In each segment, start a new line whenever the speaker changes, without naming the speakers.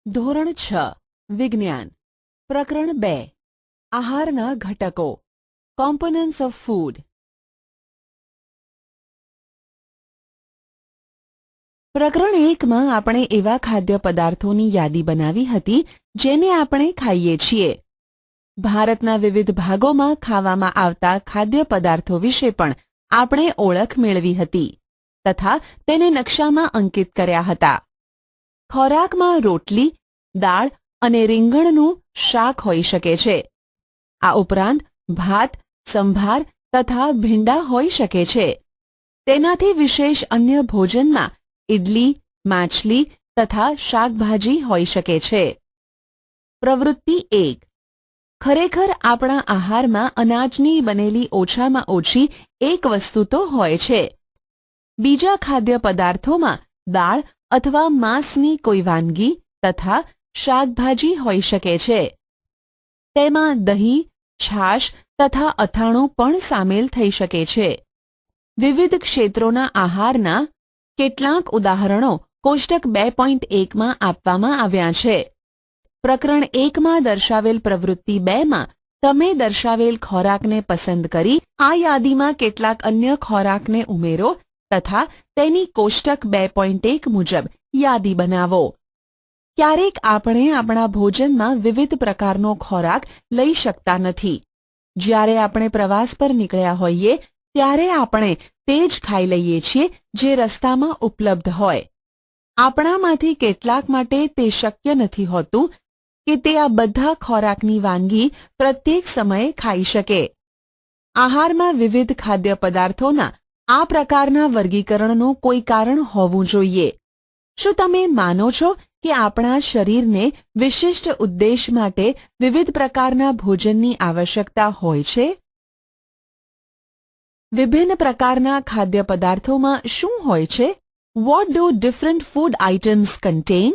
ધોરણ 6 વિજ્ઞાન પ્રકરણ 2 આહારના ઘટકો કોમ્પોનન્ટ્સ ઓફ ફૂડ પ્રકરણ 1 માં આપણે એવા ખાદ્ય પદાર્થોની યાદી બનાવી હતી જેને આપણે ખાઈએ છીએ. ભારતના વિવિધ ભાગોમાં ખાવામાં આવતા ખાદ્ય પદાર્થો વિશે પણ આપણે ઓળખ મેળવી હતી તથા તેને નકશામાં અંકિત કર્યા હતા. ખોરાકમાં રોટલી, દાળ અને રીંગણનું શાક હોઈ શકે છે. આ ઉપરાંત ભાત, સંભાર તથા ભીંડા હોઈ શકે છે. તેનાથી વિશેષ અન્ય ભોજનમાં ઇડલી, માછલી તથા શાકભાજી હોઈ શકે છે. પ્રવૃત્તિ 1. ખરેખર આપણા આહારમાં અનાજની બનેલી ઓછામાં ઓછી એક વસ્તુ તો હોય છે. બીજા ખાદ્ય પદાર્થોમાં દાળ અથવા માંસની કોઈ વાનગી તથા શાકભાજી હોઈ શકે છે. તેમાં દહીં, છાશ તથા અથાણું પણ સામેલ થઈ શકે છે. વિવિધ ક્ષેત્રોના આહારના કેટલાક ઉદાહરણો કોષ્ટક 2.1 માં આપવામાં આવ્યા છે. પ્રકરણ 1 માં દર્શાવેલ પ્રવૃત્તિ 2 માં તમે દર્શાવેલ ખોરાકને પસંદ કરી આ યાદીમાં કેટલાક અન્ય ખોરાકને ઉમેરો તથા તેની કોષ્ટક 2.1 મુજબ યાદી બનાવો. ક્યારેક આપણે આપણા ભોજનમાં વિવિધ પ્રકારનો ખોરાક લઈ શકતા નથી. જ્યારે આપણે પ્રવાસ પર નીકળ્યા હોઈએ ત્યારે આપણે તે જ ખાઈ લઈએ છીએ જે રસ્તામાં ઉપલબ્ધ હોય. આપણામાંથી કેટલાક માટે તે શક્ય નથી હોતું કે તે આ બધા ખોરાકની વાનગી પ્રત્યેક સમયે ખાઈ શકે. આહારમાં વિવિધ ખાદ્ય પદાર્થોના આ પ્રકારના વર્ગીકરણનું કોઈ કારણ હોવું જોઈએ. શું તમે માનો છો કે આપણા શરીરને વિશિષ્ટ ઉદ્દેશ માટે વિવિધ પ્રકારના ભોજનની આવશ્યકતા હોય છે? વિભિન્ન પ્રકારના ખાદ્ય પદાર્થોમાં શું હોય છે? What do different food items contain?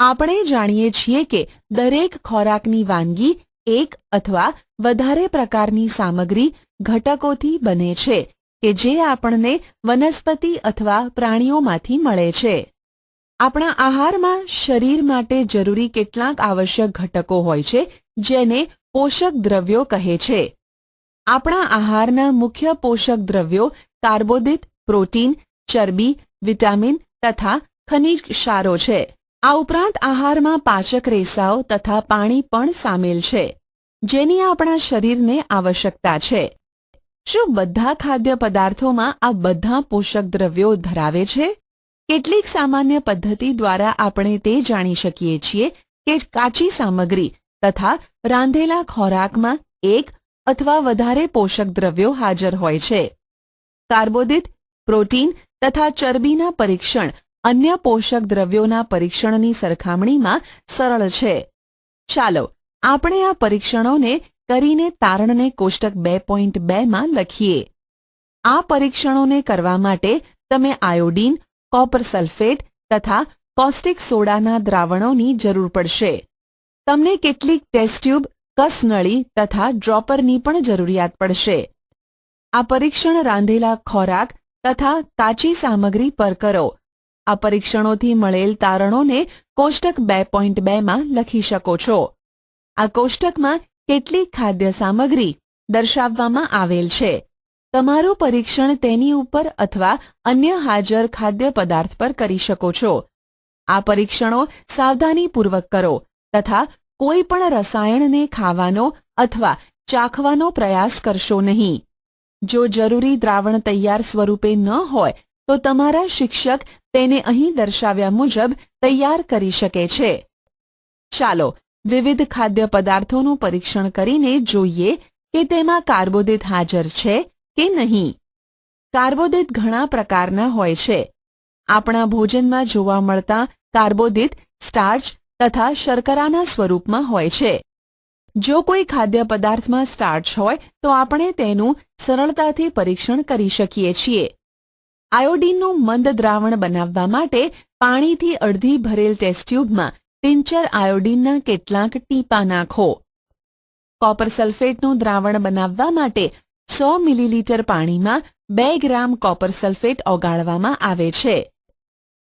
આપણે જાણીએ છીએ કે દરેક ખોરાકની વાનગી એક અથવા વધારે પ્રકારની સામગ્રી ઘટકોથી બને છે કે જે આપણને વનસ્પતિ અથવા પ્રાણીઓમાંથી મળે છે. આપણા આહારમાં શરીર માટે જરૂરી કેટલાક આવશ્યક ઘટકો હોય છે જેને પોષક દ્રવ્યો કહે છે. આપણા આહારના મુખ્ય પોષક દ્રવ્યો કાર્બોદિત, પ્રોટીન, ચરબી, વિટામિન તથા ખનિજ ક્ષારો છે. આ ઉપરાંત આહારમાં પાચક રેસાઓ તથા પાણી પણ સામેલ છે જેની આપણા શરીરને આવશ્યકતા છે. શું બધા ખાદ્ય પદાર્થોમાં આ બધા પોષક દ્રવ્યો ધરાવે છે? કેટલીક સામાન્ય પદ્ધતિ દ્વારા આપણે તે જાણી શકીએ છીએ કે કાચી સામગ્રી તથા રાંધેલા ખોરાકમાં એક અથવા વધારે પોષક દ્રવ્યો હાજર હોય છે. કાર્બોદિત, પ્રોટીન તથા ચરબીના પરીક્ષણ અન્ય પોષક દ્રવ્યોના પરીક્ષણની સરખામણીમાં સરળ છે. ચાલો આપણે આ પરીક્ષણોને કરીને તારણને કોષ્ટક 2.2 માં લખીએ. આ પરીક્ષણોને કરવા માટે તમે આયોડીન, કોપર સલ્ફેટ તથા કોસ્ટિક સોડાના દ્રાવણોની જરૂર પડશે. તમને કેટલીક ટેસ્ટ ટ્યુબ, કસનળી તથા ડ્રોપરની પણ જરૂરિયાત પડશે. આ પરીક્ષણ રાંધેલા ખોરાક તથા કાચી સામગ્રી પર કરો. આ પરીક્ષણોથી મળેલ તારણોને કોષ્ટક 2.2 માં લખી શકો છો. આ કોષ્ટકમાં કેટલીક ખાદ્ય સામગ્રી દર્શાવવામાં આવેલ છે. તમારું પરીક્ષણ તેની ઉપર અથવા અન્ય હાજર ખાદ્ય પદાર્થ પર કરી શકો છો. આ પરીક્ષણો સાવધાનીપૂર્વક કરો તથા કોઈ પણ રસાયણને ખાવાનો અથવા ચાખવાનો પ્રયાસ કરશો નહીં. જો જરૂરી દ્રાવણ તૈયાર સ્વરૂપે ન હોય તો તમારા શિક્ષક તેને અહીં દર્શાવ્યા મુજબ તૈયાર કરી શકે છે. ચાલો વિવિધ ખાદ્ય પદાર્થોનું પરીક્ષણ કરીને જોઈએ કે તેમાં કાર્બોદિત હાજર છે કે નહીં. કાર્બોદિત ઘણા પ્રકારના હોય છે. આપણા ભોજનમાં જોવા મળતા કાર્બોદિત સ્ટાર્ચ તથા શર્કરાના સ્વરૂપમાં હોય છે. જો કોઈ ખાદ્ય પદાર્થમાં સ્ટાર્ચ હોય તો આપણે તેનું સરળતાથી પરીક્ષણ કરી શકીએ છીએ. આયોડીનનું મંદ દ્રાવણ બનાવવા માટે પાણીથી અડધી ભરેલ ટેસ્ટ ટ્યુબમાં ટિંચર આયોડીનના કેટલાક ટીપા નાખો. કોપર સલ્ફેટનું દ્રાવણ બનાવવા માટે 100 મિલીલીટર પાણીમાં 2 ગ્રામ કોપર સલ્ફેટ ઓગાળવામાં આવે છે.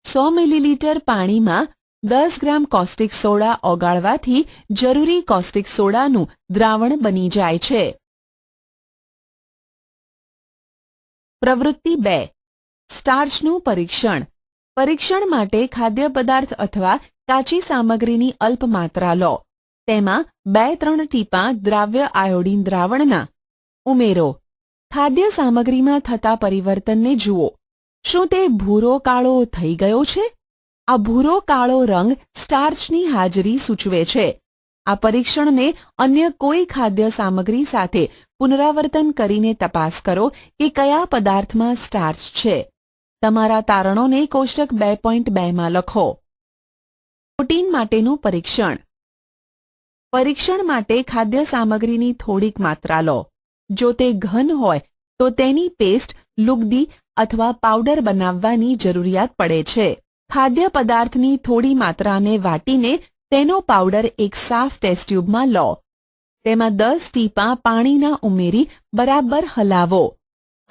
100 મિલીલીટર પાણીમાં 10 ગ્રામ કોસ્ટિક સોડા ઓગાળવાથી જરૂરી કોસ્ટિક સોડાનું દ્રાવણ બની જાય છે. પ્રવૃત્તિ 2. સ્ટાર્ચનું પરીક્ષણ. પરીક્ષણ માટે ખાદ્ય પદાર્થ અથવા કાચી સામગ્રીની અલ્પ માત્રા લો. તેમાં 2-3 ટીપાં દ્રાવ્ય આયોડીન દ્રાવણના ઉમેરો. ખાદ્ય સામગ્રીમાં થતા પરિવર્તનને જુઓ. શું તે ભૂરો કાળો થઈ ગયો છે? આ ભૂરો કાળો રંગ સ્ટાર્ચની હાજરી સૂચવે છે. આ પરીક્ષણને અન્ય કોઈ ખાદ્ય સામગ્રી સાથે પુનરાવર્તન કરીને તપાસ કરો કે કયા પદાર્થમાં સ્ટાર્ચ છે. તમારા તારણોને કોષ્ટક 2.2 માં લખો. પ્રોટીન માટેનું પરીક્ષણ. પરીક્ષણ માટે ખાદ્ય સામગ્રીની થોડીક માત્રા લો. જો તે ઘન હોય તો તેની પેસ્ટ, લુગદી અથવા પાવડર બનાવવાની જરૂરિયાત પડે છે. ખાદ્ય પદાર્થની થોડી માત્રાને વાટીને તેનો પાવડર એક સાફ ટેસ્ટ ટ્યુબમાં લો. તેમાં 10 ટીપાં પાણીના ઉમેરી બરાબર હલાવો.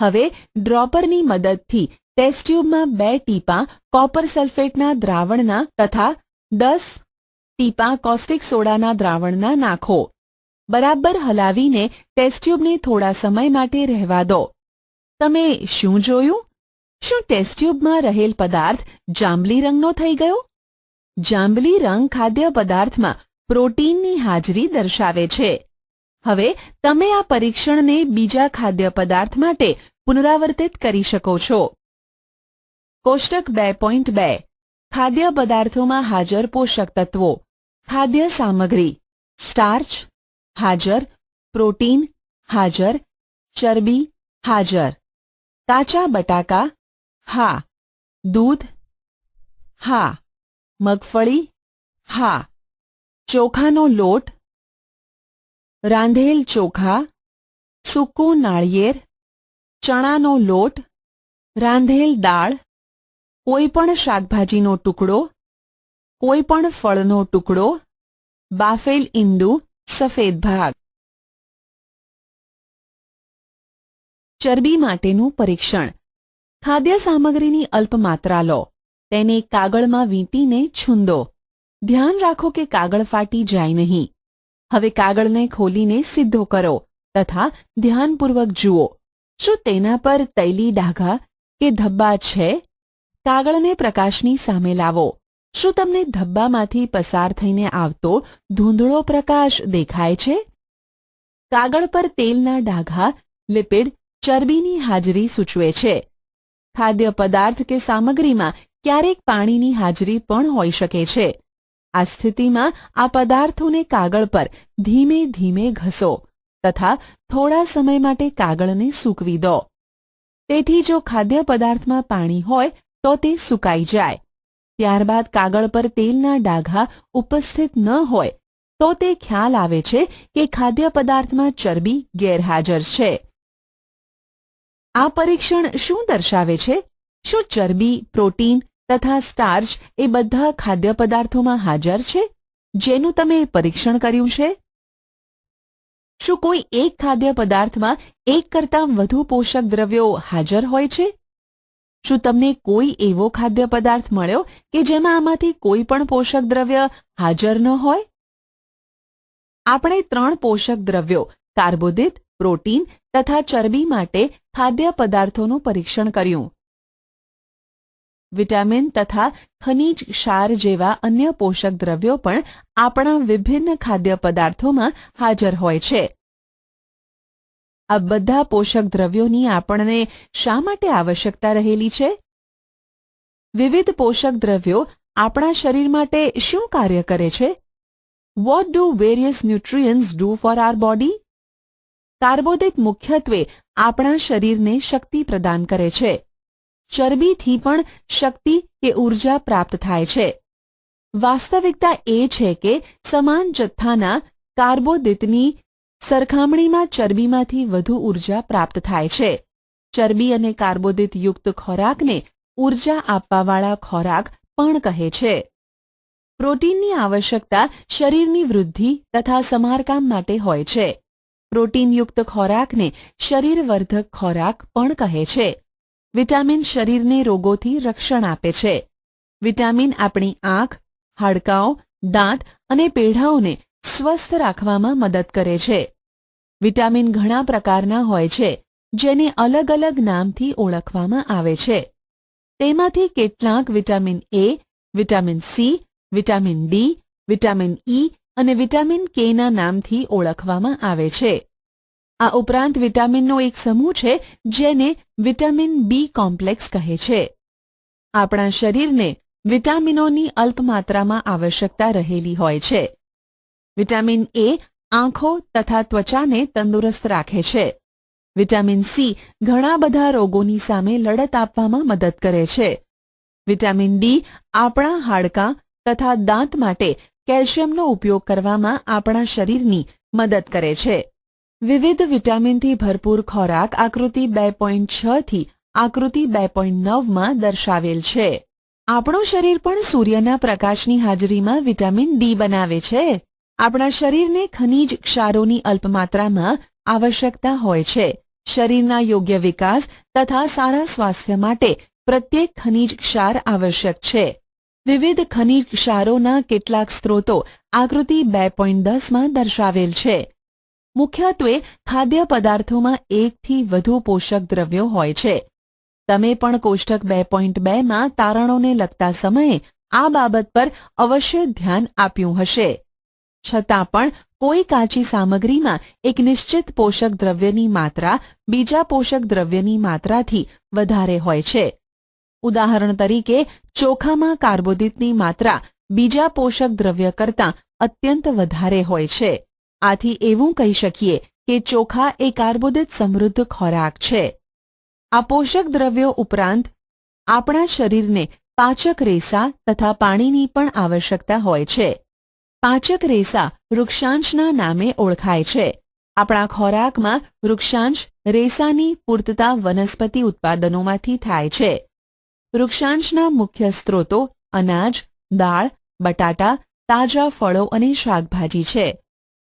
હવે ડ્રોપરની મદદથી ટેસ્ટ ટ્યુબમાં 2 ટીપાં કોપર સલ્ફેટના દ્રાવણના તથા 10 ટીપાં કોસ્ટિક સોડાના દ્રાવણના નાખો. બરાબર હલાવીને ટેસ્ટ ટ્યુબને થોડા સમય માટે રહેવા દો. તમે શું જોયું? શું ટેસ્ટ ટ્યુબમાં રહેલ પદાર્થ જાંબલી રંગનો થઈ ગયો? જાંબલી રંગ ખાદ્ય પદાર્થમાં પ્રોટીનની હાજરી દર્શાવે છે. હવે તમે આ પરીક્ષણને બીજા ખાદ્ય પદાર્થ માટે પુનરાવર્તિત કરી શકો છો. કોષ્ટક 2.2. ખાદ્ય પદાર્થોમાં હાજર પોષક તત્વો. ખાદ્ય સામગ્રી. સ્ટાર્ચ હાજર, પ્રોટીન હાજર, ચરબી હાજર. કાચા બટાકા હા, દૂધ હા, મગફળી હા, ચોખાનો લોટ, રાંધેલ ચોખા, સૂકું નાળિયેર, ચણાનો લોટ, રાંધેલ દાળ, કોઈપણ શાકભાજીનો ટુકડો, કોઈપણ ફળનો ટુકડો, બાફેલ ઈંડું, સફેદ ભાગ. ચરબી માટેનું પરીક્ષણ. ખાદ્ય સામગ્રીની અલ્પ માત્રા લો. તેને કાગળમાં વીંટીને છૂંદો. ધ્યાન રાખો કે કાગળ ફાટી જાય નહીં. હવે કાગળને ખોલીને સીધો કરો તથા ધ્યાનપૂર્વક જુઓ. શું તેના પર તૈલી ડાઘા કે ધબ્બા છે? કાગળને પ્રકાશની સામે લાવો. શું તમને ધબ્બામાંથી પસાર થઈને આવતો ધૂંધળો પ્રકાશ દેખાય છે? કાગળ પર તેલના ડાઘા, લિપિડ, ચરબીની હાજરી સૂચવે છે. ખાદ્ય પદાર્થ કે સામગ્રીમાં ક્યારેક પાણીની હાજરી પણ હોઈ શકે છે. આ સ્થિતિમાં આ પદાર્થોને કાગળ પર ધીમે ધીમે ઘસો તથા થોડા સમય માટે કાગળને સૂકવી દો. તેથી જો ખાદ્ય પદાર્થમાં પાણી હોય તો તે સુકાઈ જાય. ત્યારબાદ કાગળ પર તેલના ડાઘા ઉપસ્થિત ન હોય તો તે ખ્યાલ આવે છે કે ખાદ્ય પદાર્થમાં ચરબી ગેરહાજર છે. આ પરીક્ષણ શું દર્શાવે છે? શું ચરબી, પ્રોટીન તથા સ્ટાર્ચ એ બધા ખાદ્ય પદાર્થોમાં હાજર છે જેનું તમે પરીક્ષણ કર્યું છે? શું કોઈ એક ખાદ્ય પદાર્થમાં એક કરતાં વધુ પોષક દ્રવ્યો હાજર હોય છે? શું તમને કોઈ એવો ખાદ્ય પદાર્થ મળ્યો કે જેમાં આમાંથી કોઈ પણ પોષક દ્રવ્ય હાજર ન હોય? આપણે 3 પોષક દ્રવ્યો કાર્બોદિત, પ્રોટીન તથા ચરબી માટે ખાદ્ય પદાર્થોનું પરીક્ષણ કર્યું. વિટામિન તથા ખનિજ ક્ષાર જેવા અન્ય પોષક દ્રવ્યો પણ આપણા વિભિન્ન ખાદ્ય પદાર્થોમાં હાજર હોય છે. આ બધા પોષક દ્રવ્યોની આપણને શા માટે આવશ્યકતા રહેલી છે? વિવિધ પોષક દ્રવ્યો આપણા શરીર માટે શું કાર્ય કરે છે? What do various nutrients do for our body? કાર્બોદિત મુખ્યત્વે આપણા શરીરને શક્તિ પ્રદાન કરે છે. ચરબીથી પણ શક્તિ કે ઊર્જા પ્રાપ્ત થાય છે. વાસ્તવિકતા એ છે કે સમાન જથ્થાના કાર્બોદિતની સરખામણીમાં ચરબીમાંથી વધુ ઊર્જા પ્રાપ્ત થાય છે. ચરબી અને કાર્બોદિત યુક્ત ખોરાકને ઊર્જા આપવાવાળા ખોરાક પણ કહે છે. પ્રોટીનની આવશ્યકતા શરીરની વૃદ્ધિ તથા સમારકામ માટે હોય છે. પ્રોટીનયુક્ત ખોરાકને શરીરવર્ધક ખોરાક પણ કહે છે. વિટામિન શરીરને રોગોથી રક્ષણ આપે છે. વિટામિન આપણી આંખ, હાડકાઓ, દાંત અને પેઢાઓને સ્વસ્થ રાખવામાં મદદ કરે છે. વિટામિન ઘણા પ્રકારના હોય છે, જેને અલગ અલગ નામથી ઓળખવામાં આવે છે. તેમાંથી કેટલાક vitamin A, vitamin C, vitamin D, vitamin E અને વિટામિન કેના નામથી ઓળખવામાં આવે છે. આ ઉપરાંત વિટામિનનો એક સમૂહ છે જેને વિટામિન બી કોમ્પ્લેક્સ કહે છે. આપણા શરીરને વિટામિનોની અલ્પ માત્રામાં આવશ્યકતા રહેલી હોય છે. વિટામિન એ આંખો તથા ત્વચાને તંદુરસ્ત રાખે છે. વિટામિન સી ઘણા બધા રોગોની સામે લડત આપવામાં મદદ કરે છે. વિટામિન ડી આપણા હાડકાં તથા દાંત માટે કેલ્શિયમનો ઉપયોગ કરવામાં આપણા શરીરની મદદ કરે છે. વિવિધ વિટામિનથી ભરપૂર ખોરાક આકૃતિ 2.6 થી આકૃતિ 2.9માં દર્શાવેલ છે. આપણું શરીર પણ સૂર્યના પ્રકાશની હાજરીમાં વિટામિન ડી બનાવે છે. આપણા શરીરને ખનિજ ક્ષારોની અલ્પ માત્રામાં આવશ્યકતા હોય છે. શરીરના યોગ્ય વિકાસ તથા સારા સ્વાસ્થ્ય માટે પ્રત્યેક ખનિજ ક્ષાર આવશ્યક છે. વિવિધ ખનિજ ક્ષારોના કેટલાક સ્ત્રોતો આકૃતિ 2.10માં દર્શાવેલ છે. મુખ્યત્વે ખાદ્ય પદાર્થોમાં 1 થી વધુ પોષક દ્રવ્યો હોય છે. તમે પણ કોષ્ટક 2.2માં તારણોને લગતા સમયે આ બાબત પર અવશ્ય ધ્યાન આપ્યું હશે. છતાં પણ કોઈ કાચી સામગ્રીમાં એક નિશ્ચિત પોષક દ્રવ્યની માત્રા બીજા પોષક દ્રવ્યની માત્રાથી વધારે હોય છે. ઉદાહરણ તરીકે ચોખામાં કાર્બોદિતની માત્રા બીજા પોષક દ્રવ્ય કરતાં અત્યંત વધારે હોય છે. આથી એવું કહી શકીએ કે ચોખા એ કાર્બોદિત સમૃદ્ધ ખોરાક છે. આ પોષક દ્રવ્યો ઉપરાંત આપણા શરીરને પાચક રેસા તથા પાણીની પણ આવશ્યકતા હોય છે. પાચક રેસા વૃક્ષાંશના નામે ઓળખાય છે. આપણા ખોરાકમાં વૃક્ષાંશ રેસાની પૂર્તતા વનસ્પતિ ઉત્પાદનોમાંથી થાય છે. વૃક્ષાંશના મુખ્ય સ્ત્રોતો અનાજ, દાળ, બટાટા, તાજા ફળો અને શાકભાજી છે.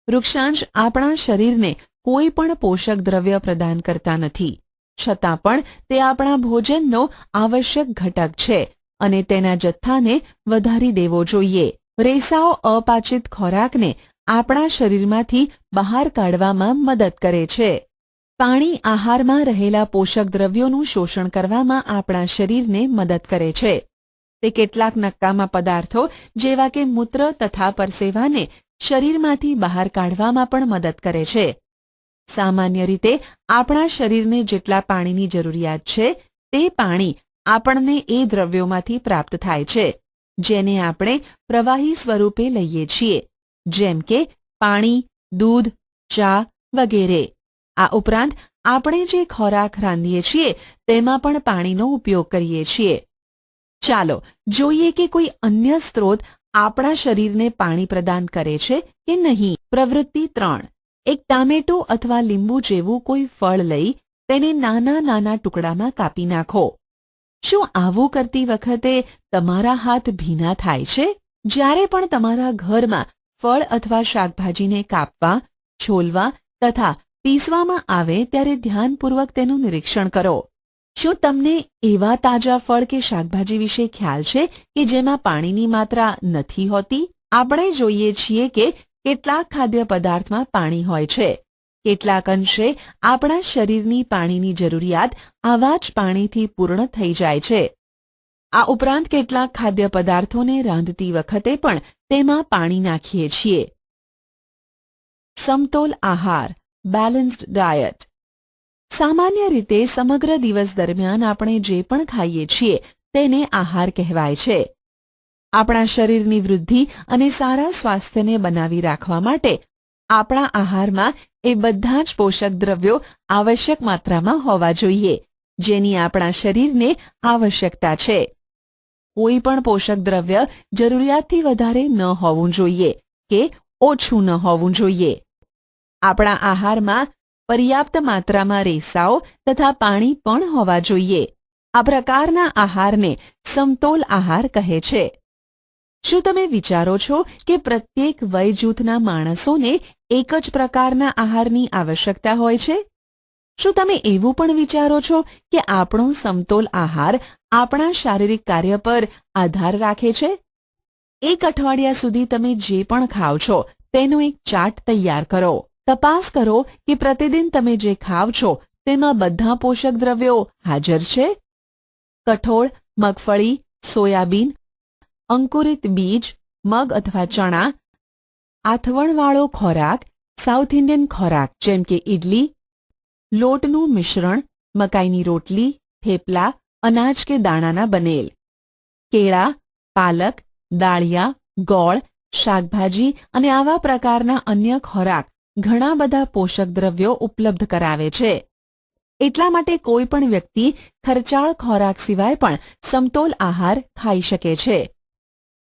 વૃક્ષાંશ આપણા શરીરને કોઈ પણ પોષક દ્રવ્ય પ્રદાન કરતા નથી, છતાં પણ તે આપણા ભોજનનો આવશ્યક ઘટક છે અને તેના જથ્થાને વધારી દેવો જોઈએ. રેસાઓ અપાચિત ખોરાકને આપણા શરીરમાંથી બહાર કાઢવામાં મદદ કરે છે. પાણી આહારમાં રહેલા પોષક દ્રવ્યોનું શોષણ કરવામાં આપણા શરીરને મદદ કરે છે. તે કેટલાક નકામા પદાર્થો જેવા કે મૂત્ર તથા પરસેવાને શરીરમાંથી બહાર કાઢવામાં પણ મદદ કરે છે. સામાન્ય રીતે આપણા શરીરને જેટલા પાણીની જરૂરિયાત છે તે પાણી આપણને એ દ્રવ્યોમાંથી પ્રાપ્ત થાય છે જેને આપણે પ્રવાહી સ્વરૂપે લઈએ છીએ, જેમ કે પાણી, દૂધ, ચા વગેરે. આ ઉપરાંત આપણે જે ખોરાક રાંધીએ છીએ તેમાં પણ પાણીનો ઉપયોગ કરીએ છીએ. ચાલો જોઈએ કે કોઈ અન્ય સ્ત્રોત આપણા શરીરને પાણી પ્રદાન કરે છે કે નહીં. પ્રવૃત્તિ 3. એક ટામેટું અથવા લીંબુ જેવું કોઈ ફળ લઈ તેને નાના નાના ટુકડામાં કાપી નાખો. શું આવું કરતી વખતે તમારા હાથ ભીના થાય છે? જ્યારે પણ તમારા ઘરમાં ફળ અથવા શાકભાજીને કાપવા, છોલવા તથા પીસવામાં આવે ત્યારે ધ્યાનપૂર્વક તેનું નિરીક્ષણ કરો. શું તમને એવા તાજા ફળ કે શાકભાજી વિશે ખ્યાલ છે કે જેમાં પાણીની માત્રા નથી હોતી? આપણે જોઈએ છીએ કે કેટલાક ખાદ્ય પદાર્થમાં પાણી હોય છે. કેટલાક અંશે આપણા શરીરની પાણીની જરૂરિયાત આવા જ પાણીથી પૂર્ણ થઈ જાય છે. આ ઉપરાંત કેટલાક ખાદ્ય પદાર્થોને રાંધતી વખતે પણ તેમાં પાણી નાખીએ છીએ. સમતોલ આહાર, બેલેન્સ્ડ ડાયટ. સામાન્ય રીતે સમગ્ર દિવસ દરમિયાન આપણે જે પણ ખાઈએ છીએ તેને આહાર કહેવાય છે. આપણા શરીરની વૃદ્ધિ અને સારા સ્વાસ્થ્યને બનાવી રાખવા માટે આપણા આહારમાં એ બધા જ પોષક દ્રવ્યો આવશ્યક માત્રામાં હોવા જોઈએ જેની આપણા શરીરને આવશ્યકતા છે. કોઈ પણ પોષક દ્રવ્ય જરૂરિયાતથી વધારે ન હોવું જોઈએ કે ઓછું ન હોવું જોઈએ. આપણા આહારમાં પર્યાપ્ત માત્રામાં રેસાઓ તથા પાણી પણ હોવા જોઈએ. આ પ્રકારના આહારને સમતોલ આહાર કહે છે. શું તમે વિચારો છો કે પ્રત્યેક વય જૂથના માણસોને એક જ પ્રકારના આહારની આવશ્યકતા હોય છે? શું તમે એવું પણ વિચારો છો કે આપણો સમતોલ આહાર આપણા શારીરિક કાર્ય પર આધાર રાખે છે? એક અઠવાડિયા સુધી તમે જે પણ ખાઓ છો તેનો એક ચાર્ટ તૈયાર કરો. તપાસ કરો કે પ્રતિદિન તમે જે ખાવ છો તેમાં બધા પોષક દ્રવ્યો હાજર છે. કઠોળ, મગફળી, સોયાબીન, અંકુરિત બીજ, મગ અથવા ચણા, આથવણવાળો ખોરાક, સાઉથ ઇન્ડિયન ખોરાક જેમ કે ઇડલી, લોટનું મિશ્રણ, મકાઈની રોટલી, થેપલા, અનાજ કે દાણાના બનેલ, કેળા, પાલક, દાળિયા, ગોળ, શાકભાજી અને આવા પ્રકારના અન્ય ખોરાક ઘણા બધા પોષક દ્રવ્યો ઉપલબ્ધ કરાવે છે. એટલા માટે કોઈ પણ વ્યક્તિ ખર્ચાળ ખોરાક સિવાય પણ સમતોલ આહાર ખાઈ શકે છે.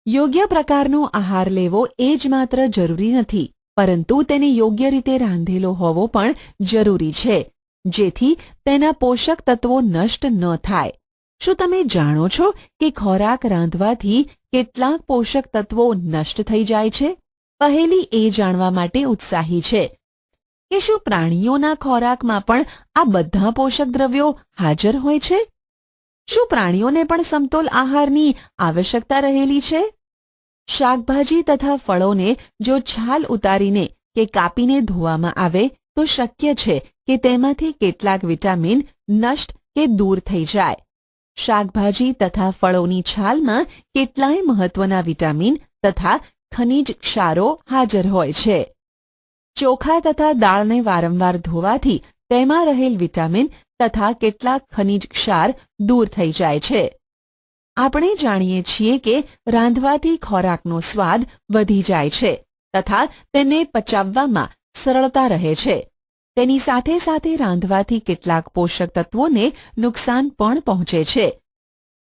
યોગ્ય પ્રકારનો આહાર લેવો એ જ માત્ર જરૂરી નથી, પરંતુ તેને યોગ્ય રીતે રાંધેલો હોવો પણ જરૂરી છે, જેથી તેના પોષક તત્વો નષ્ટ ન થાય. શું તમે જાણો છો કે ખોરાક રાંધવાથી કેટલાક પોષક તત્વો નષ્ટ થઈ જાય છે? પહેલી એ જાણવા માટે ઉત્સાહી છે કે શું પ્રાણીઓના ખોરાકમાં પણ આ બધા પોષક દ્રવ્યો હાજર હોય છે? શું પ્રાણીઓને પણ સમતોલ આહારની આવશ્યકતા રહેલી છે? શાકભાજી તથા ફળોને જો છાલ ઉતારીને કે કાપીને ધોવામાં આવે તો શક્ય છે કે તેમાંથી કેટલાક વિટામિન નષ્ટ કે દૂર થઈ જાય. શાકભાજી તથા ફળોની છાલમાં કેટલાય મહત્વના વિટામિન તથા ખનિજ ક્ષારો હાજર હોય છે. ચોખા તથા દાળને વારંવાર ધોવાથી તેમાં રહેલ વિટામિન તથા કેટલાક ખનિજ ક્ષાર દૂર થઈ જાય છે. આપણે જાણીએ છીએ કે રાંધવાથી ખોરાકનો સ્વાદ વધી જાય છે તથા તેને પચાવવામાં સરળતા રહે છે. તેની સાથે સાથે રાંધવાથી કેટલાક પોષક તત્વોને નુકસાન પણ પહોંચે છે.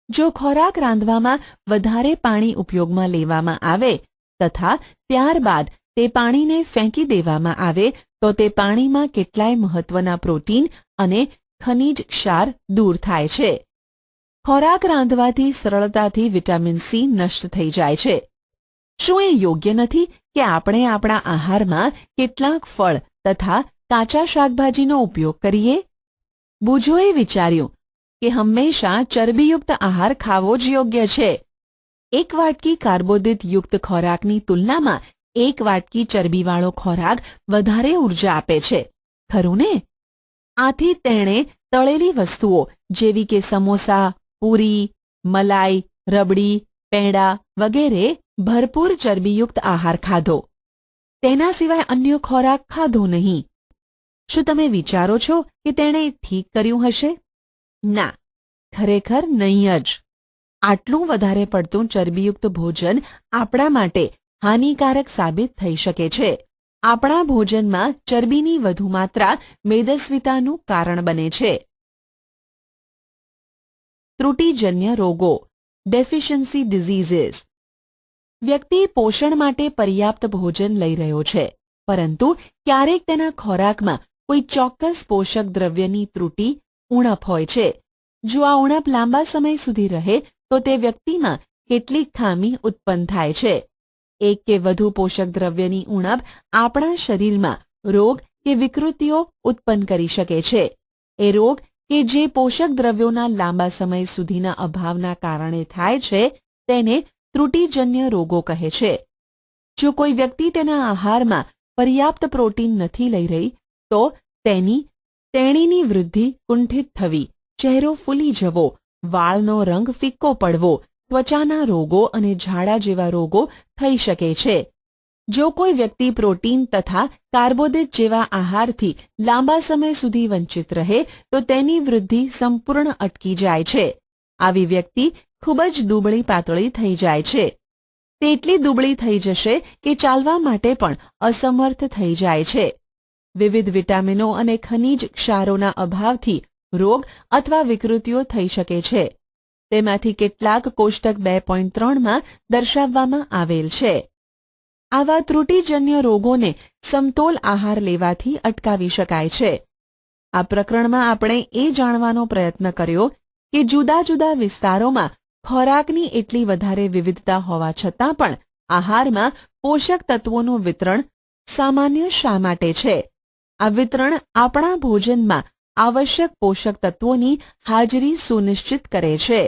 જો ખોરાક રાંધવામાં વધારે પાણી ઉપયોગમાં લેવામાં આવે તથા ત્યારબાદ તે પાણીને ફેંકી દેવામાં આવે તો તે પાણીમાં કેટલાય મહત્વના પ્રોટીન અને ખનિજ ક્ષાર દૂર થાય છે. ખોરાક રાંધવાથી સરળતાથી વિટામિન સી નષ્ટ થઈ જાય છે. શું એ યોગ્ય નથી કે આપણે આપણા આહારમાં કેટલાક ફળ તથા કાચા શાકભાજીનો ઉપયોગ કરીએ? બુજોએ વિચાર્યું કે હંમેશા ચરબીયુક્ત આહાર ખાવો જ યોગ્ય છે. એક વાટકી કાર્બોદિત યુક્ત ખોરાકની તુલનામાં એક વાટકી ચરબીવાળો ખોરાક વધારે ઉર્જા આપે છે, ખરું ને? આથી તેણે તળેલી વસ્તુઓ જેવી કે સમોસા, પૂરી, મલાઈ, રબડી, પેંડા વગેરે ભરપૂર ચરબીયુક્ત આહાર ખાધો. તેના સિવાય અન્ય ખોરાક ખાધો નહીં. શું તમે વિચારો છો કે તેણે ઠીક કર્યું હશે? ના, ખરેખર નહીં જ. આટલું વધારે પડતું ચરબીયુક્ત ભોજન આપણા માટે હાનિકારક સાબિત થઈ શકે છે. આપણા ભોજનમાં ચરબીની વધુ માત્રા મેદસ્વીતાનું કારણ બને છે. ત્રુટિજન્ય રોગો, ડેફિશિયન્સી ડિઝીઝીસ. વ્યક્તિ પોષણ માટે પર્યાપ્ત ભોજન લઈ રહ્યો છે, પરંતુ ક્યારેક તેના ખોરાકમાં કોઈ ચોક્કસ પોષક દ્રવ્યની ત્રુટિ, ઉણપ હોય છે. જો આ ઉણપ લાંબા સમય સુધી રહે તો તે વ્યક્તિમાં કેટલીક ખામી ઉત્પન્ન થાય છે. એક કે વધુ પોષક દ્રવ્યની ઉણપ આપણા શરીરમાં રોગ કે વિકૃતિઓ ઉત્પન્ન કરી શકે છે. એ રોગ કે જે પોષક દ્રવ્યોના લાંબા સમય સુધીના અભાવના કારણે થાય છે તેને ત્રુટિજન્ય રોગો કહે છે. જો કોઈ વ્યક્તિ તેના આહારમાં પર્યાપ્ત પ્રોટીન નથી લઈ રહી તો તેણીની વૃદ્ધિ કુંઠિત થવી, ચહેરો ફૂલી જવો, વાળનો રંગ ફિક્કો પડવો, ત્વચાના રોગો અને ઝાડા જેવા રોગો થઈ શકે છે. જો કોઈ વ્યક્તિ પ્રોટીન તથા કાર્બોદિત જેવા આહારથી લાંબા સમય સુધી વંચિત રહે તો તેની વૃદ્ધિ સંપૂર્ણ અટકી જાય છે. આવી વ્યક્તિ ખૂબ જ દુબળી પાતળી થઈ જાય છે. તે એટલી દુબળી થઈ જશે કે ચાલવા માટે પણ અસમર્થ થઈ જાય છે. વિવિધ વિટામિનો અને ખનિજ ક્ષારોના અભાવથી રોગ અથવા વિકૃતિઓ થઈ શકે છે. તેમાંથી કેટલાક કોષ્ટક 2.3માં દર્શાવવામાં આવેલ છે. આવા ત્રુટિજન્ય રોગોને સમતોલ આહાર લેવાથી અટકાવી શકાય છે. આ પ્રકરણમાં આપણે એ જાણવાનો પ્રયત્ન કર્યો કે જુદા જુદા વિસ્તારોમાં ખોરાકની એટલી વધારે વિવિધતા હોવા છતાં પણ આહારમાં પોષક તત્વોનું વિતરણ સામાન્ય શા માટે છે? આ વિતરણ આપણા ભોજનમાં આવશ્યક પોષક તત્વોની હાજરી સુનિશ્ચિત કરે છે.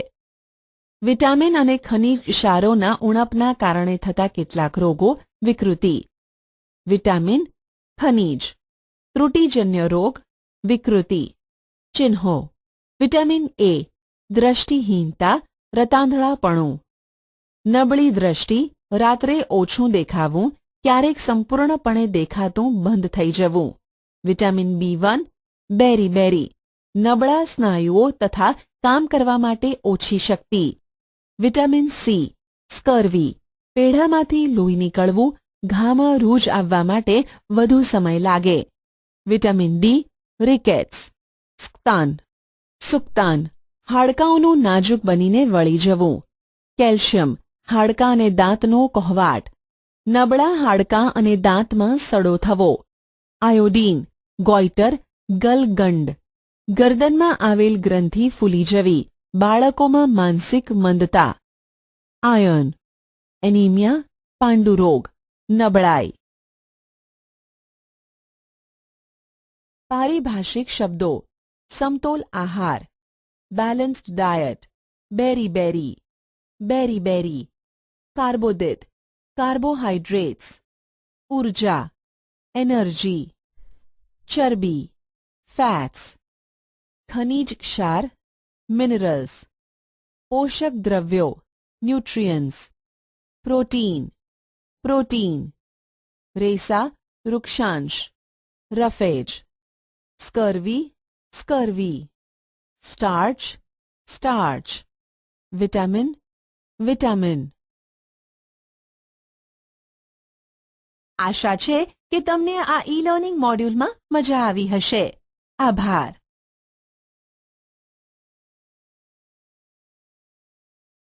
વિટામિન અને ખનિજ ક્ષારોના ઉણપના કારણે થતા કેટલાક રોગો. વિકૃતિ. વિટામિન, ખનિજ, ત્રુટિજન્ય રોગ, વિકૃતિ. ચિહ્નો. વિટામિન એ, દ્રષ્ટિહીનતા, રતાંધળાપણું. નબળી દ્રષ્ટિ, રાત્રે ઓછું દેખાવું, ક્યારેક સંપૂર્ણપણે દેખાતું બંધ થઈ જવું. વિટામિન B1, બેરી, નબળા સ્નાયુઓ તથા કામ કરવા માટે ઓછી શક્તિ. વિટામિન સી, સ્કર્વી, પેઢામાંથી લોહી નીકળવું, ઘામાં રૂજ આવવા માટે વધુ સમય લાગે. વિટામિન ડી, રિકેટ્સ, સુક્તાન, હાડકાંઓનું નાજુક બનીને વળી જવું. કેલ્શિયમ, હાડકાં અને દાંતનો કહેવાટ, નબળા હાડકાં અને દાંતમાં સડો થવો. આયોડીન, ગોઈટર, ગલગંડ, ગરદનમાં આવેલ ગ્રંથિ ફૂલી જવી, બાળકોમાં માનસિક મંદતા. આયર્ન, એનિમિયા, પાંડુરોગ, નબળાઈ. પારિભાષિક શબ્દો. સમતોલ આહાર, બેલેન્સ્ડ ડાયટ, બેરી, કાર્બોદિત, કાર્બોહાઈડ્રેટ્સ, ઉર્જા, એનર્જી, ચરબી, ફેટ્સ, ખનિજ ક્ષાર, મિનરલ્સ, પોષક દ્રવ્યો, ન્યુટ્રિયન્ટ્સ, પ્રોટીન, રેસા, વૃક્ષાંશ, રફેજ, સ્કર્વી, સ્ટાર્ચ, વિટામિન. આશા છે કે તમને આ ઈ લર્નિંગ મોડ્યુલમાં મજા આવી હશે. આભાર.